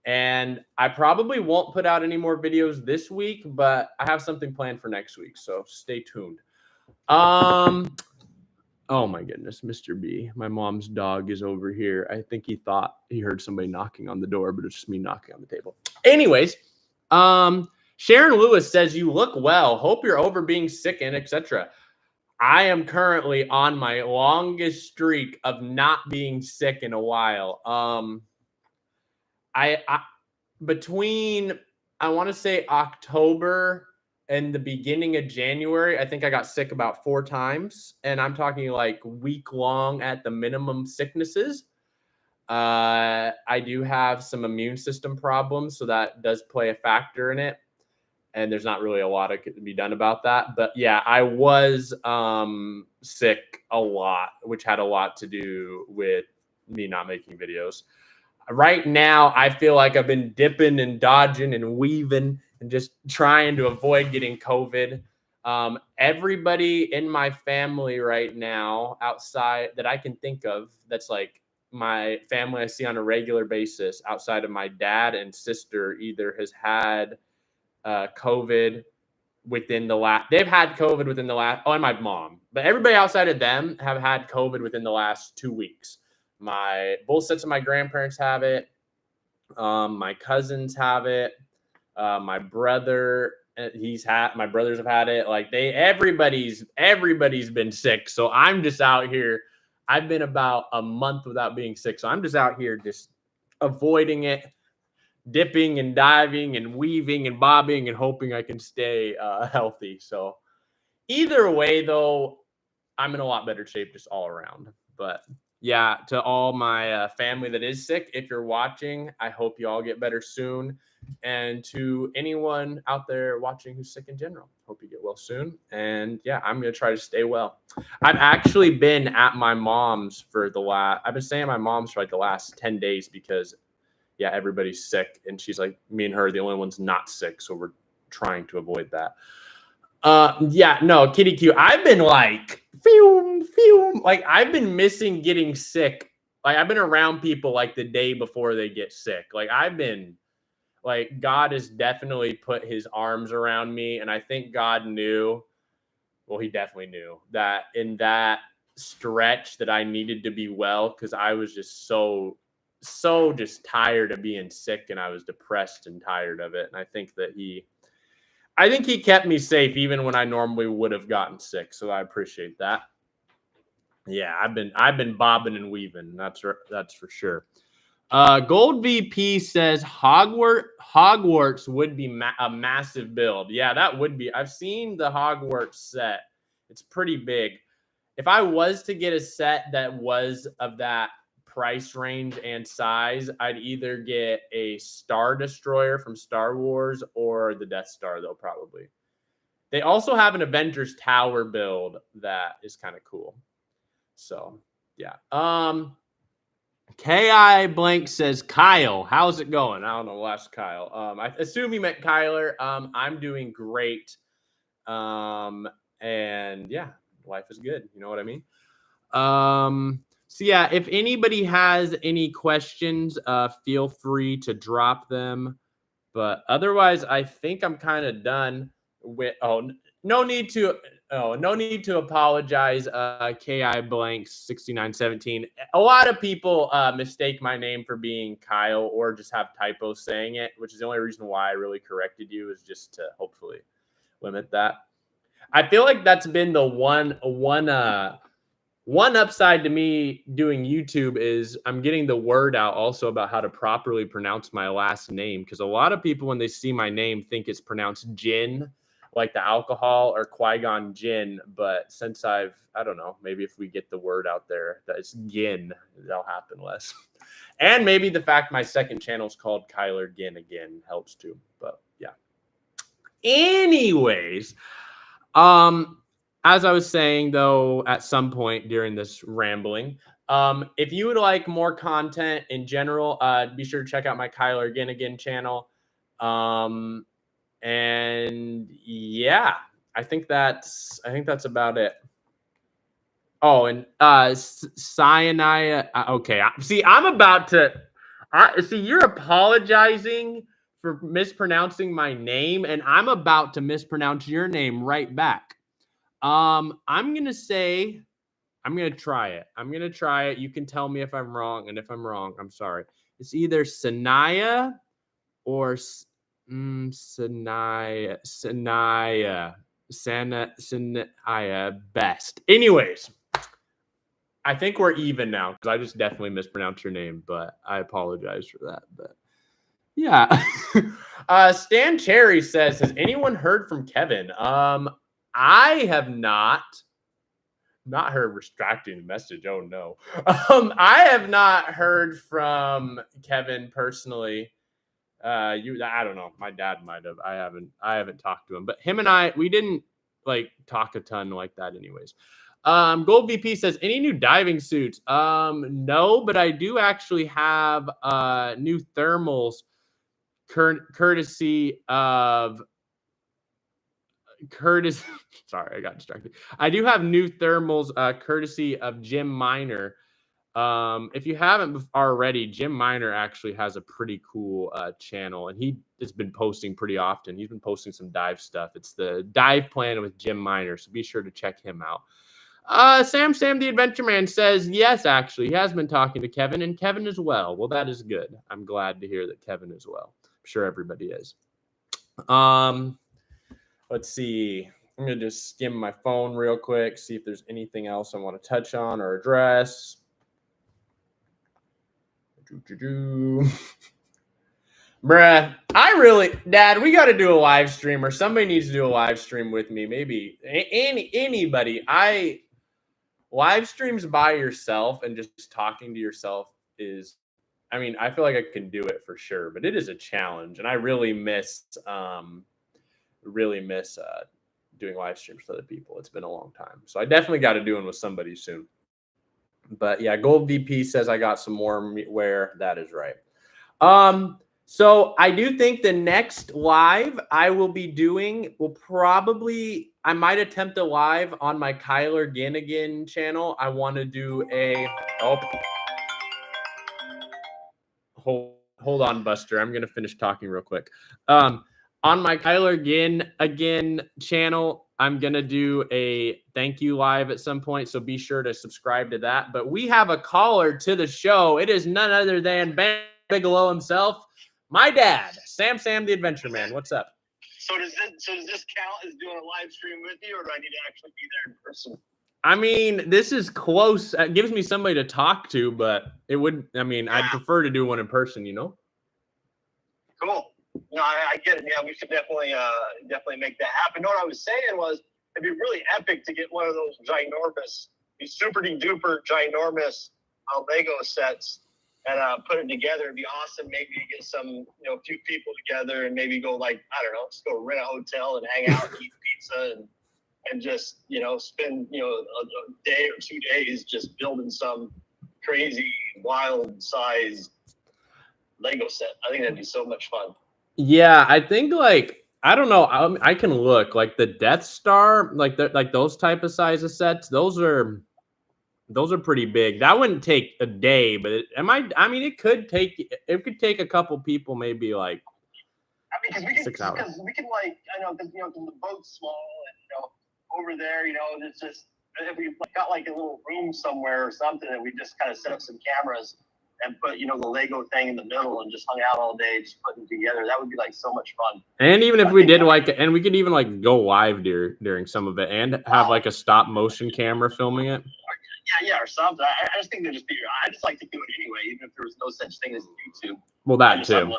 And I probably won't put out any more videos this week, but I have something planned for next week, so stay tuned. Oh my goodness, Mr. B. My mom's dog is over here. I think he thought he heard somebody knocking on the door, but it's just me knocking on the table. Anyways, Sharon Lewis says, "You look well. Hope you're over being sick and etc." I am currently on my longest streak of not being sick in a while. I between I want to say October and the beginning of January, I think I got sick about 4 times, and I'm talking like week long at the minimum sicknesses. I do have some immune system problems, so that does play a factor in it. And there's not really a lot that could be done about that. But yeah, I was sick a lot, which had a lot to do with me not making videos. Right now, I feel like I've been dipping and dodging and weaving and just trying to avoid getting COVID. Everybody in my family right now, outside that I can think of, that's like my family I see on a regular basis, outside of my dad and sister, either has had COVID within the last. They've had COVID within the last. Oh, and my mom, but everybody outside of them have had COVID within the last 2 weeks. Both sets of my grandparents have it. My cousins have it. My brother, my brothers have had it. Like everybody's been sick. So I'm just out here. I've been about a month without being sick. So I'm just out here just avoiding it, dipping and diving and weaving and bobbing and hoping I can stay healthy. So either way, though, I'm in a lot better shape just all around. But yeah, to all my family that is sick, if you're watching, I hope you all get better soon. And to anyone out there watching who's sick in general, hope you get well soon. And yeah, I'm going to try to stay well. I've actually been at my mom's I've been staying at my mom's for like the last 10 days because yeah, everybody's sick. And she's like, me and her are the only ones not sick. So we're trying to avoid that. Yeah, no, Kitty Q. I've been like, like I've been missing getting sick. Like I've been around people like the day before they get sick. Like I've been, like God has definitely put his arms around me, and I think God knew. Well, he definitely knew that in that stretch that I needed to be well because I was just so just tired of being sick, and I was depressed and tired of it. And I think he kept me safe even when I normally would have gotten sick. So I appreciate that. Yeah, I've been bobbing and weaving. That's for sure. Gold VP says Hogwarts would be a massive build. Yeah, that would be. I've seen the Hogwarts set. It's pretty big. If I was to get a set that was of that price range and size, I'd either get a Star Destroyer from Star Wars or the Death Star, though, probably. They also have an Avengers Tower build that is kind of cool. So, yeah. Ki blank says, Kyle, how's it going? I don't know. We'll ask Kyle. I assume he meant Kyler. I'm doing great. And yeah, life is good. You know what I mean? So yeah, if anybody has any questions, feel free to drop them. But otherwise, I think I'm kind of done with. No need to apologize. Ki blank 6917. A lot of people mistake my name for being Kyle or just have typos saying it, which is the only reason why I really corrected you, is just to hopefully limit that. I feel like that's been the one upside to me doing YouTube is I'm getting the word out also about how to properly pronounce my last name, because a lot of people when they see my name think it's pronounced Jin, like the alcohol, or Qui-Gon Jinn. But since I don't know, maybe if we get the word out there that it's Gin, that'll happen less. And maybe the fact my second channel is called KylerGinnAgain helps too. But yeah. Anyways, as I was saying, though, at some point during this rambling, if you would like more content in general, be sure to check out my KylerGinnAgain channel. And yeah, I think that's about it. Oh, and Cyanide. Okay, see, I'm about to. See, you're apologizing for mispronouncing my name, and I'm about to mispronounce your name right back. I'm gonna try it. You can tell me if I'm wrong, and if I'm wrong, I'm sorry. It's either Sanaya or Sanaya. best. Anyways, I think we're even now because I just definitely mispronounced your name, but I apologize for that. But yeah. Stan Cherry says, has anyone heard from Kevin? I have not heard retracting the message. Oh no. I have not heard from Kevin personally. I don't know. My dad might have. I haven't talked to him, but him and we didn't like talk a ton like that anyways. Gold VP says, any new diving suits? No, but I do actually have new thermals courtesy of sorry, I got distracted. I do have new thermals courtesy of Jim Miner. If you haven't already, Jim Miner actually has a pretty cool channel, and he has been posting pretty often. He's been posting some dive stuff. It's the Dive Plan with Jim Miner, so be sure to check him out. Sam the Adventure Man says, yes, actually, he has been talking to Kevin, and Kevin as well. Well, that is good. I'm glad to hear that Kevin as well. I'm sure everybody is. Let's see. I'm going to just skim my phone real quick, see if there's anything else I want to touch on or address. Bruh, Dad, we got to do a live stream, or somebody needs to do a live stream with me. Maybe anybody. Live streams by yourself and just talking to yourself is, I mean, I feel like I can do it for sure, but it is a challenge, and I really miss doing live streams with other people. It's been a long time, so I definitely got to do one with somebody soon. But yeah, Gold VP says I got some more wear. That is right. So I do think the next live I will be doing I might attempt a live on my KylerGinnAgain channel. I want to do hold on, Buster. I'm going to finish talking real quick. On my KylerGinnAgain channel, I'm going to do a thank you live at some point, so be sure to subscribe to that. But we have a caller to the show. It is none other than Bam Bigelow himself, my dad, Sam the Adventure Man. What's up? So does this count as doing a live stream with you, or do I need to actually be there in person? I mean, this is close. It gives me somebody to talk to, but it would. I mean, yeah. I'd prefer to do one in person. You know. Cool. No, I get it. Yeah, we should definitely make that happen. No, what I was saying was, it'd be really epic to get one of those these super duper ginormous Lego sets and put it together. It'd be awesome. Maybe get some, a few people together and maybe go just go rent a hotel and hang out, eat pizza, and just spend a day or 2 days just building some crazy wild size Lego set. I think that'd be so much fun. Yeah, I think I don't know. I can look like the Death Star, like those type of size of sets. Those are pretty big. That wouldn't take a day, but it could take a couple people, maybe because 6 hours. Because we can because the boat's small and over there, it's just if we got a little room somewhere or something, and we just kind of set up some cameras and put, the Lego thing in the middle and just hung out all day, just putting it together. That would be so much fun. And even if we did and we could even go live during some of it and have a stop motion camera filming it. Yeah, or something. I just think I just like to do it anyway, even if there was no such thing as YouTube. Well, that too.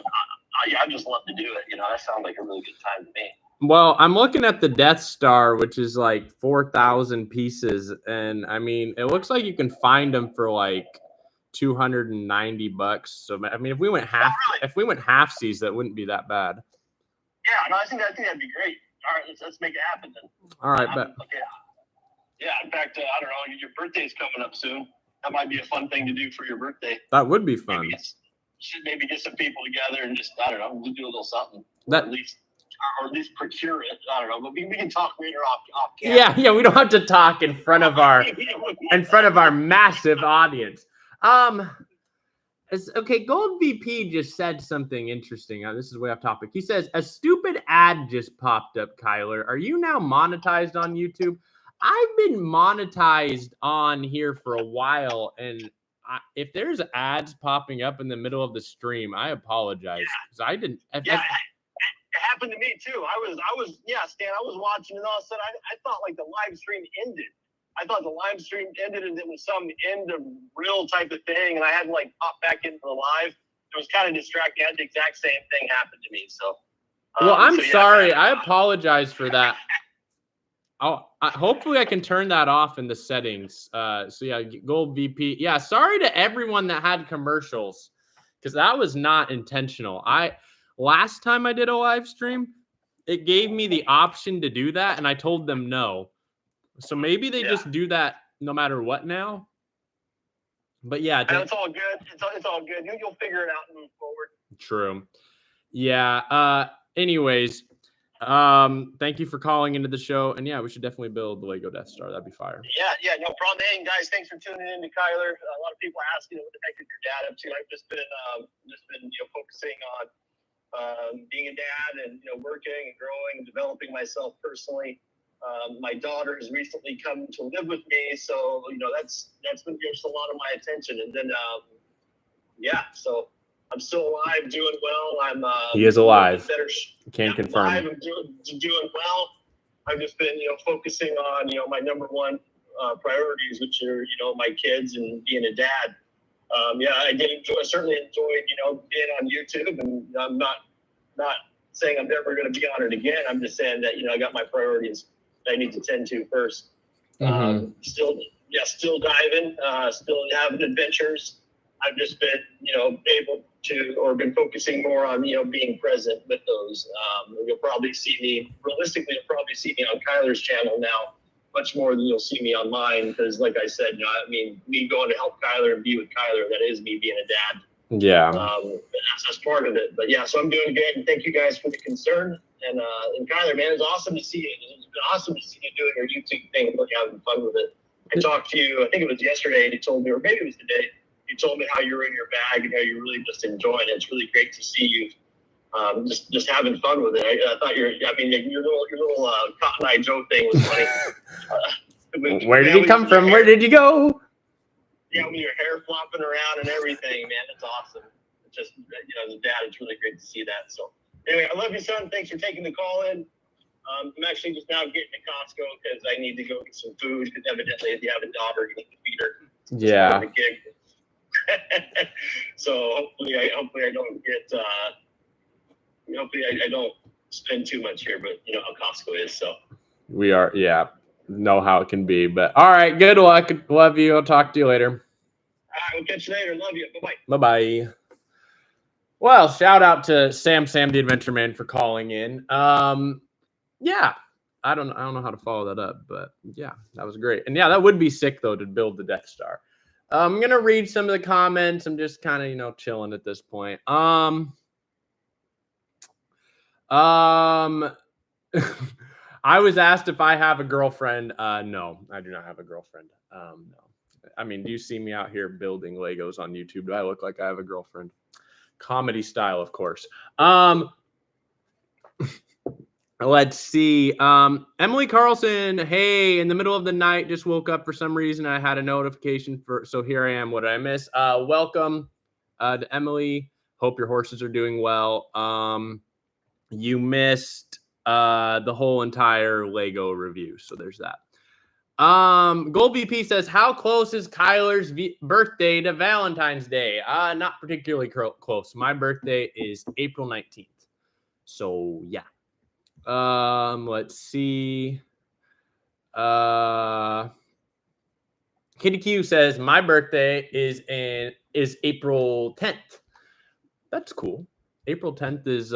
I just love to do it. That sounds like a really good time to me. Well, I'm looking at the Death Star, which is 4,000 pieces, and I mean, it looks like you can find them for $290. So I mean, if we went half seas, that wouldn't be that bad. Yeah, no, I think that'd be great. All right, let's make it happen then. All right, but yeah. In fact, I don't know. Your birthday's coming up soon. That might be a fun thing to do for your birthday. That would be fun. Maybe get some people together and just do a little something. Or at least procure it. I don't know, but we can talk later off camera. Yeah. We don't have to talk in front of our massive audience. Okay, Gold VP just said something interesting. This is way off topic. He says, a stupid ad just popped up, Kyler. Are you now monetized on YouTube? I've been monetized on here for a while, and if there's ads popping up in the middle of the stream, I apologize. Because I didn't. It happened to me too. I was Stan. I was watching, and all of a sudden, I thought like the live stream ended. I thought the live stream ended, and it was some end of real type of thing, and I had to like pop back into the live. It was kind of distracting. I had the exact same thing happen to me. So, well, I'm sorry. I apologize for that. Hopefully I can turn that off in the settings. So yeah, Gold VP. Yeah, sorry to everyone that had commercials, because that was not intentional. Last time I did a live stream, it gave me the option to do that, and I told them no. So maybe they just do that no matter what now. But yeah, it's all good. It's all good. You'll figure it out and move forward. True. Yeah. Anyways. Thank you for calling into the show, and yeah, we should definitely build the Lego Death Star. That'd be fire. Yeah, no problem. Hey, guys, thanks for tuning in to Kyler. A lot of people ask, what the heck is your dad up to? I've just been focusing on being a dad and working and growing and developing myself personally. My daughter has recently come to live with me, so that's been just a lot of my attention. And then so I'm still alive, doing well. He is alive. Can confirm. Alive, I'm doing well. I've just been focusing on my number one priorities, which are my kids and being a dad. I certainly enjoyed being on YouTube, and I'm not saying I'm never going to be on it again. I'm just saying that I got my priorities I need to tend to first. Mm-hmm. Still diving, still having adventures. I've just been, able to, or been focusing more on, being present with those. You'll probably see me on Kyler's channel now, much more than you'll see me on mine. Because like I said, me going to help Kyler and be with Kyler, that is me being a dad. Yeah. That's part of it. But yeah, so I'm doing good. And thank you guys for the concern. And Kyler, man, it's awesome to see you. It's been awesome to see you doing your YouTube thing and really having fun with it. I talked to you, I think it was yesterday, and you told me, or maybe it was today, you told me how you were in your bag and how you're really just enjoying it. It's really great to see you just having fun with it. I thought your little Cotton Eye Joe thing was funny. Where did he come from? Where did you go? Yeah, with your hair flopping around and everything, man. It's awesome. It's just, as a dad, it's really great to see that. So anyway, I love you, son. Thanks for taking the call in. I'm actually just now getting to Costco because I need to go get some food, because evidently if you have a daughter, you need to feed her. Yeah. So hopefully I don't get hopefully I don't spend too much here, but how Costco is. So we are, know how it can be. But all right, good luck. Love you. I'll talk to you later. All right, we'll catch you later. Love you. Bye bye. Well, shout out to Sam the Adventure Man for calling in. Yeah, I don't know how to follow that up, but yeah, that was great. And yeah, that would be sick though to build the Death Star. I'm gonna read some of the comments. I'm just kind of chilling at this point. I was asked if I have a girlfriend. No, I do not have a girlfriend. No. I mean, do you see me out here building Legos on YouTube? Do I look like I have a girlfriend? Comedy style, of course. Let's see. Emily Carlson. Hey, in the middle of the night, just woke up for some reason. I had a notification so here I am. What did I miss? Welcome to Emily. Hope your horses are doing well. You missed the whole entire Lego review, so there's that. Gold VP says, how close is Kyler's birthday to Valentine's Day? Not particularly close. My birthday is April 19th. So yeah. Let's see. Kitty Q says my birthday is April 10th. That's cool. April 10th is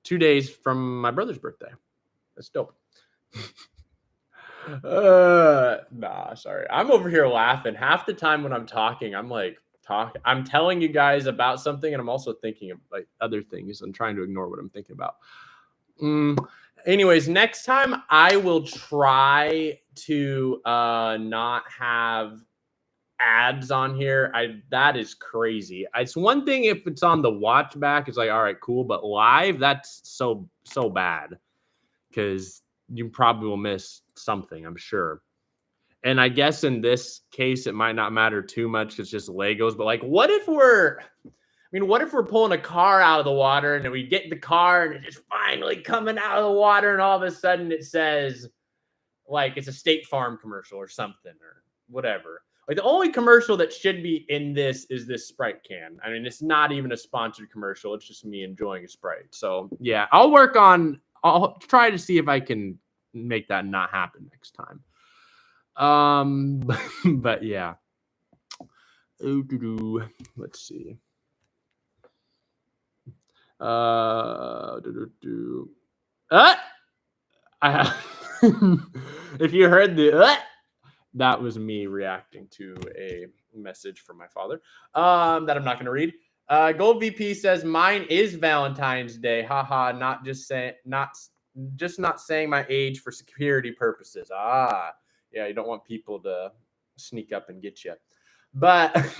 2 days from my brother's birthday. That's dope. Nah, sorry. I'm over here laughing. Half the time when I'm talking, I'm telling you guys about something, and I'm also thinking of other things. I'm trying to ignore what I'm thinking about. Anyways, next time I will try to not have ads on here. That is crazy. It's one thing if it's on the watch back, it's like, all right, cool, but live, that's so bad, because you probably will miss something, I'm sure. And I guess in this case it might not matter too much. It's just Legos, but what if mean, what if we're pulling a car out of the water and then we get in the car and it's just finally coming out of the water and all of a sudden it says like it's a State Farm commercial or something or whatever. Like the only commercial that should be in this is this Sprite can. I mean, it's not even a sponsored commercial. It's just me enjoying a Sprite. So yeah, I'll try to see if I can make that not happen next time. But yeah. Let's see. If you heard the that was me reacting to a message from my father that I'm not going to read. Gold VP says mine is Valentine's Day. Haha, not saying my age for security purposes. Yeah, you don't want people to sneak up and get you. But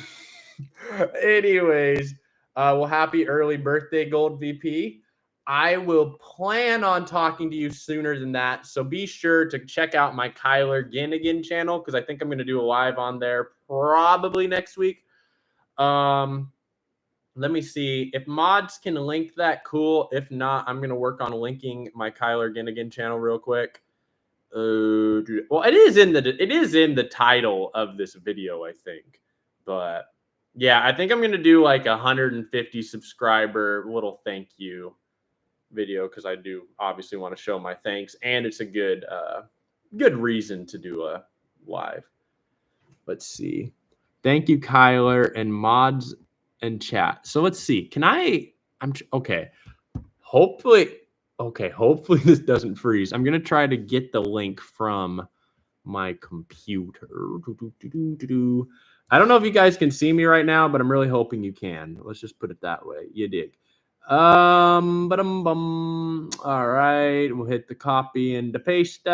anyways, well, happy early birthday, Gold VP. I will plan on talking to you sooner than that. So be sure to check out my KylerGinnAgain channel because I think I'm going to do a live on there probably next week. Let me see. If mods can link that, cool. If not, I'm going to work on linking my KylerGinnAgain channel real quick. Well, it is in the title of this video, I think. But yeah, I think I'm going to do like 150 subscriber little thank you video because I do obviously want to show my thanks and it's a good reason to do a live. Let's see. Thank you, Kyler, and mods and chat. So let's see. Okay. Hopefully this doesn't freeze. I'm gonna try to get the link from my computer. I don't know if you guys can see me right now, but I'm really hoping you can. Let's just put it that way. You dig. All right, we'll hit the copy and the paste.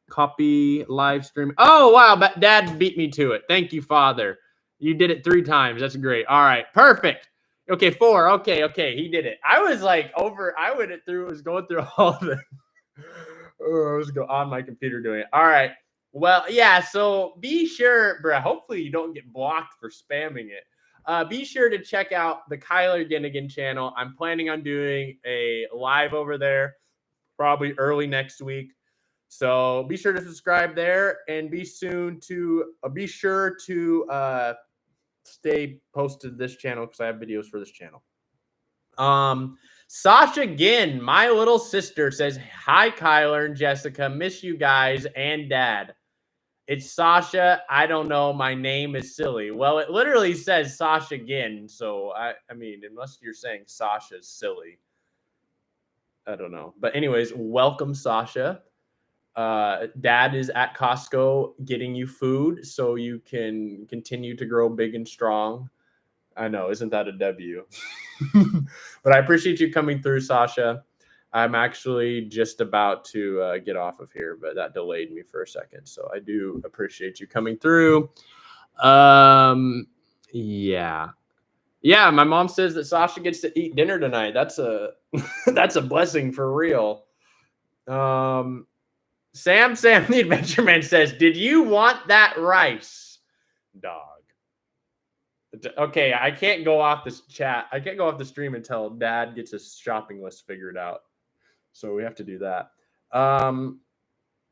Copy live stream. Oh wow, but Dad beat me to it. Thank you, Father. You did it 3 times. That's great. All right, perfect. Okay, 4. Okay, he did it. I was like was going through all the. I was on my computer doing it. All right. Well, yeah. So be sure, bro. Hopefully you don't get blocked for spamming it. Be sure to check out the KylerGinnAgain channel. I'm planning on doing a live over there probably early next week. So be sure to subscribe there and be sure to stay posted to this channel because I have videos for this channel. Sasha Ginn, my little sister, says, hi, Kyler and Jessica. Miss you guys and Dad. It's Sasha. I don't know. My name is silly. Well, it literally says Sasha Ginn. So, I mean, unless you're saying Sasha's silly. I don't know. But anyways, welcome, Sasha. Dad is at Costco getting you food so you can continue to grow big and strong. I know. Isn't that a W? But I appreciate you coming through, Sasha. I'm actually just about to get off of here, but that delayed me for a second. So I do appreciate you coming through. Yeah. My mom says that Sasha gets to eat dinner tonight. That's a blessing for real. Sam the Adventure Man says, did you want that rice? Dog. Okay, I can't go off this chat. I can't go off the stream until Dad gets his shopping list figured out. So we have to do that.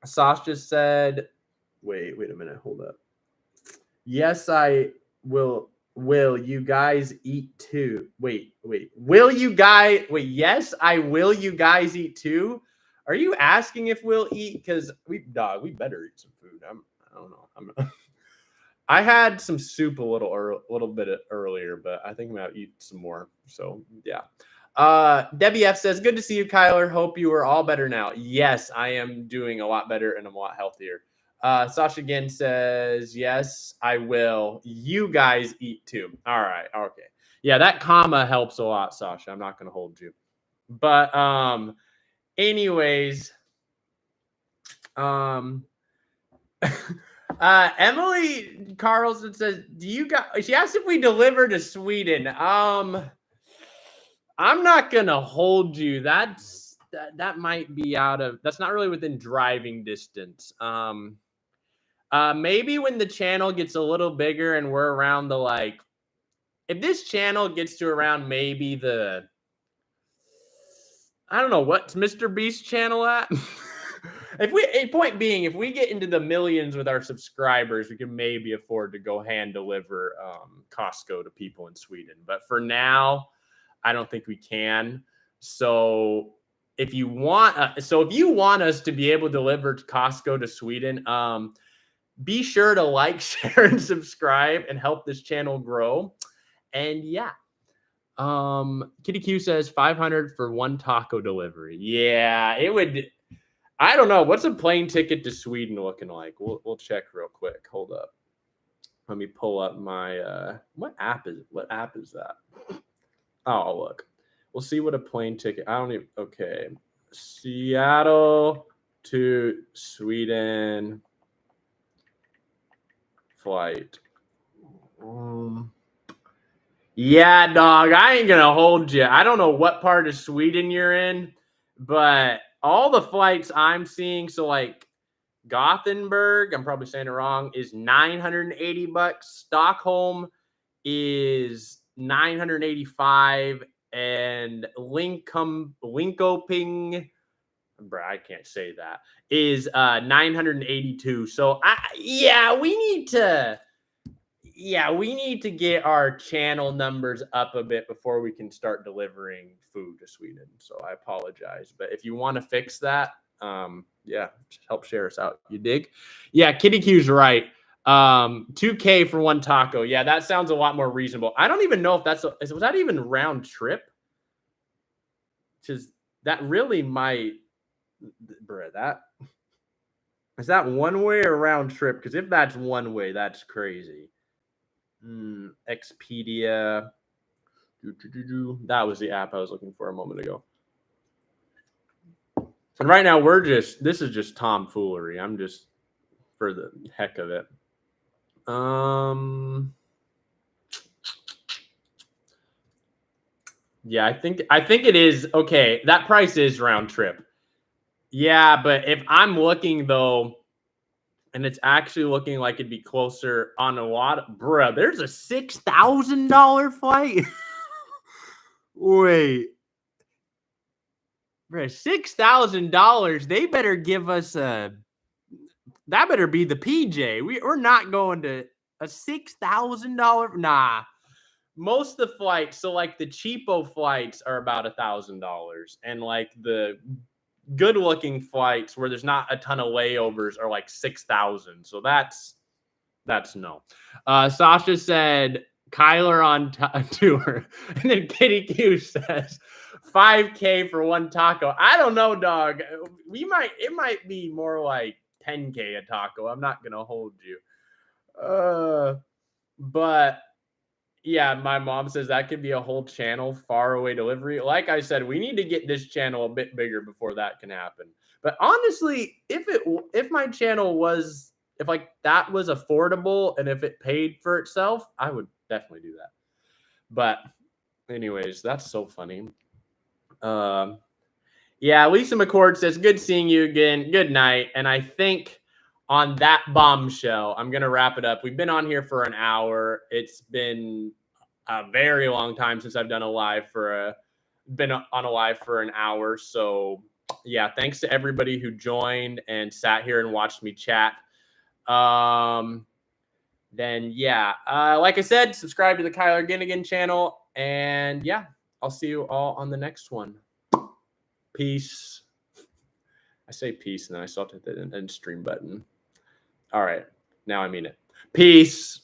Sasha said, wait a minute. Hold up. Yes, I will. Will you guys eat too? Wait. Will you guys? Wait, yes, I will. You guys eat too? Are you asking if we'll eat? Because we better eat some food. I don't know. I had some soup a little bit earlier, but I think I'm gonna eat some more. So yeah. Debbie F says, good to see you, Kyler. Hope you are all better now. Yes, I am doing a lot better and I'm a lot healthier. Sasha again says, yes, I will. You guys eat too. All right. Okay. Yeah, that comma helps a lot, Sasha. I'm not going to hold you. But anyways, Emily Carlson says, she asked if we deliver to Sweden. I'm not gonna hold you. That might be that's not really within driving distance. Maybe when the channel gets a little bigger and we're around the like if this channel gets to around maybe the, I don't know, what's Mr. Beast channel at? Point being, if we get into the millions with our subscribers, we can maybe afford to go hand deliver Costco to people in Sweden. But for now, I don't think we can. So if you want us to be able to deliver to Costco to Sweden, be sure to like, share, and subscribe and help this channel grow. And yeah. Kitty Q says 500 for one taco delivery. Yeah, it would. I don't know. What's a plane ticket to Sweden looking like? We'll check real quick. Hold up. Let me pull up my what app is that? Oh, look. We'll see what a plane ticket. I don't even. Okay. Seattle to Sweden flight. Yeah, dog, I ain't gonna hold you. I don't know what part of Sweden you're in, but all the flights I'm seeing, so like Gothenburg, I'm probably saying it wrong, is $980. Stockholm is $985, and Linköping, bro, I can't say that, is $982. So we need to get our channel numbers up a bit before we can start delivering food to Sweden. So I apologize. But if you want to fix that, help share us out. You dig? Yeah, Kitty Q's right. $2K for one taco. Yeah, that sounds a lot more reasonable. I don't even know if was that even round trip? Because that really might, bruh, that is that one way or round trip? Because if that's one way, that's crazy. Expedia. That was the app I was looking for a moment ago. And right now this is just tomfoolery. I'm just for the heck of it. Yeah, I think it is okay. That price is round trip. Yeah, but if I'm looking though, and it's actually looking like it'd be closer on a lot. Bruh, there's a $6,000 flight. Wait. Bruh, $6,000. They better give us that better be the PJ. We're not going to a $6,000. Nah. Most of the flights, so like the cheapo flights are about $1,000. And like the good looking flights where there's not a ton of layovers are like 6,000. So that's no. Sasha said Kyler on tour, and then Kitty Q says $5K for one taco. I don't know, dog. It might be more like $10K a taco. I'm not gonna hold you. But yeah, my mom says that could be a whole channel, far away delivery. Like I said, we need to get this channel a bit bigger before that can happen. But honestly, if my channel was, if like that was affordable and if it paid for itself, I would definitely do that. But anyways, that's so funny. Yeah, Lisa McCord says, good seeing you again. Good night. And I think on that bombshell, I'm going to wrap it up. We've been on here for an hour. It's been a very long time since I've done a live been on a live for an hour. So yeah, thanks to everybody who joined and sat here and watched me chat. Then yeah, like I said, subscribe to the KylerGinnAgain channel. And yeah, I'll see you all on the next one. Peace. I say peace, and then I still have to hit the end stream button. All right. Now I mean it. Peace.